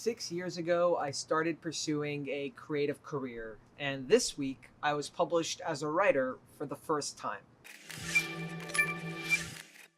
6 years ago, I started pursuing a creative career, and this week I was published as a writer for the first time.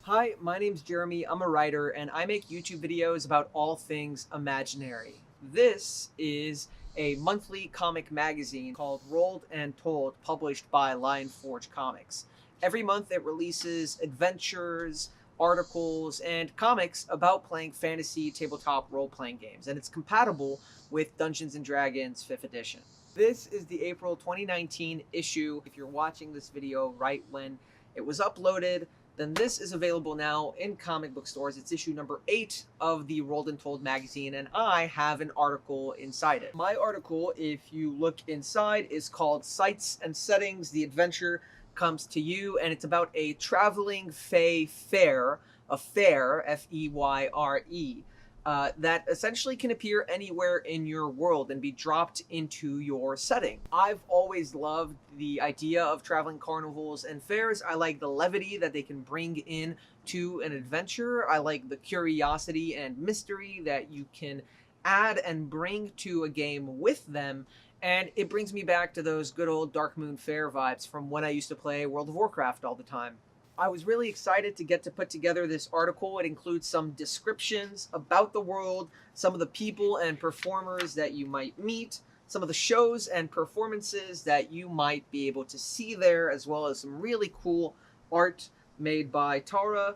Hi, my name's Jeremy. I'm a writer, and I make YouTube videos about all things imaginary. This is a monthly comic magazine called Rolled and Told, published by Lionforge Comics. Every month it releases adventures, articles, and comics about playing fantasy tabletop role-playing games, and it's compatible with Dungeons & Dragons 5th edition. This is the April 2019 issue. If you're watching this video right when it was uploaded, then this is available now in comic book stores. It's issue number 8 of the Rolled and Told magazine, and I have an article inside it. My article, if you look inside, is called Sights and Settings. The adventure comes to you, and it's about a traveling fae fair, a fair, F-E-Y-R-E, that essentially can appear anywhere in your world and be dropped into your setting. I've always loved the idea of traveling carnivals and fairs. I like the levity that they can bring in to an adventure. I like the curiosity and mystery that you can add and bring to a game with them. And it brings me back to those good old Dark Moon Fair vibes from when I used to play World of Warcraft all the time. I was really excited to get to put together this article. It includes some descriptions about the world, some of the people and performers that you might meet, some of the shows and performances that you might be able to see there, as well as some really cool art made by Tara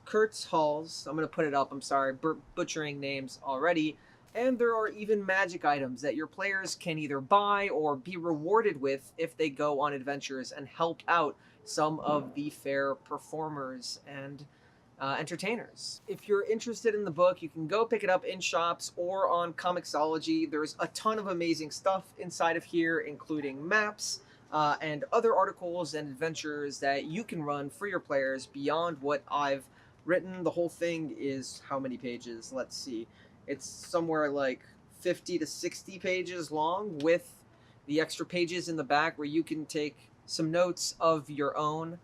Kurtzhals. I'm going to put it up. I'm sorry, butchering names already. And there are even magic items that your players can either buy or be rewarded with if they go on adventures and help out some of the fair performers and entertainers. If you're interested in the book, you can go pick it up in shops or on Comixology. There's a ton of amazing stuff inside of here, including maps and other articles and adventures that you can run for your players beyond what I've written. The whole thing is how many pages? Let's see. It's somewhere like 50 to 60 pages long, with the extra pages in the back where you can take some notes of your own.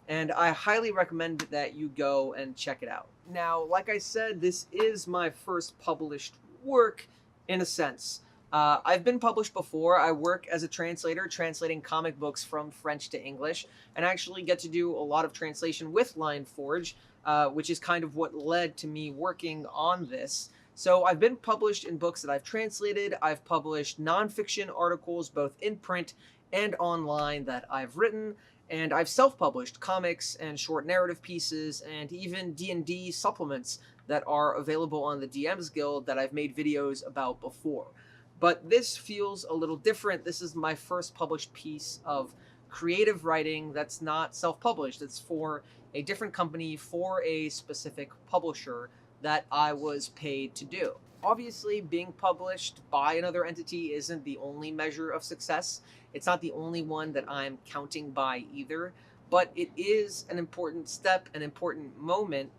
And I highly recommend that you go and check it out. Now, like I said, this is my first published work in a sense. I've been published before. I work as a translator, translating comic books from French to English, and I actually get to do a lot of translation with Lionforge, which is kind of what led to me working on this. So I've been published in books that I've translated. I've published nonfiction articles, both in print and online, that I've written, and I've self-published comics and short narrative pieces and even D&D supplements that are available on the DM's Guild that I've made videos about before. But this feels a little different. This is my first published piece of creative writing that's not self-published. It's for a different company, for a specific publisher that I was paid to do. Obviously, being published by another entity isn't the only measure of success. It's not the only one that I'm counting by either, but it is an important step, an important moment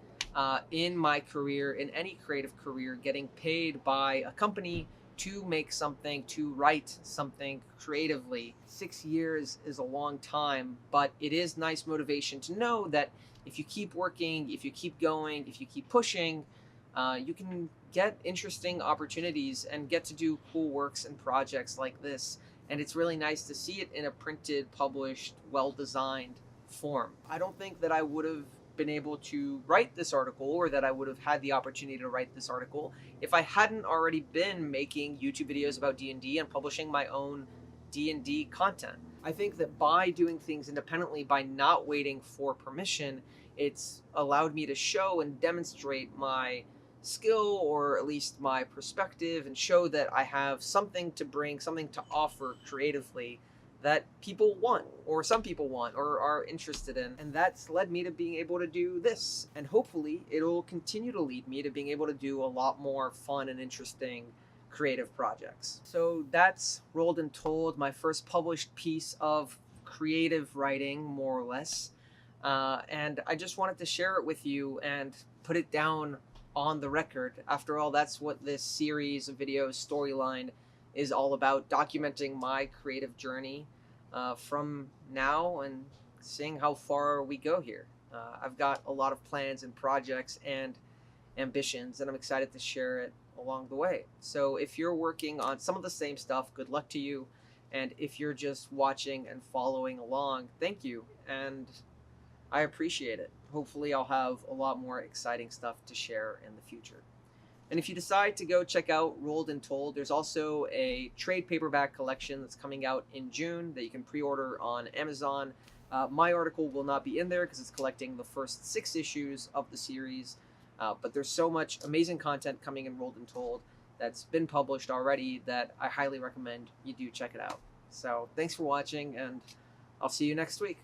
in my career, in any creative career, getting paid by a company to make something, to write something creatively. 6 years is a long time, but it is nice motivation to know that if you keep working, if you keep going, if you keep pushing, you can get interesting opportunities and get to do cool works and projects like this. And it's really nice to see it in a printed, published, well-designed form. I don't think that I would have been able to write this article, or that I would have had the opportunity to write this article, if I hadn't already been making YouTube videos about D&D and publishing my own D&D content. I think that by doing things independently, by not waiting for permission, it's allowed me to show and demonstrate my skill, or at least my perspective, and show that I have something to bring, something to offer creatively that people want, or some people want, or are interested in. And that's led me to being able to do this. And hopefully it'll continue to lead me to being able to do a lot more fun and interesting creative projects. So that's Rolled and Told, my first published piece of creative writing, more or less. And I just wanted to share it with you and put it down on the record. After all, that's what this series of videos, Storyline, is all about, documenting my creative journey from now and seeing how far we go here. I've got a lot of plans and projects and ambitions, and I'm excited to share it along the way. So if you're working on some of the same stuff, good luck to you. And if you're just watching and following along, thank you. And I appreciate it. Hopefully, I'll have a lot more exciting stuff to share in the future. And if you decide to go check out Rolled and Told, there's also a trade paperback collection that's coming out in June that you can pre-order on Amazon. My article will not be in there because it's collecting the first 6 issues of the series, but there's so much amazing content coming in Rolled and Told that's been published already that I highly recommend you do check it out. So thanks for watching, and I'll see you next week.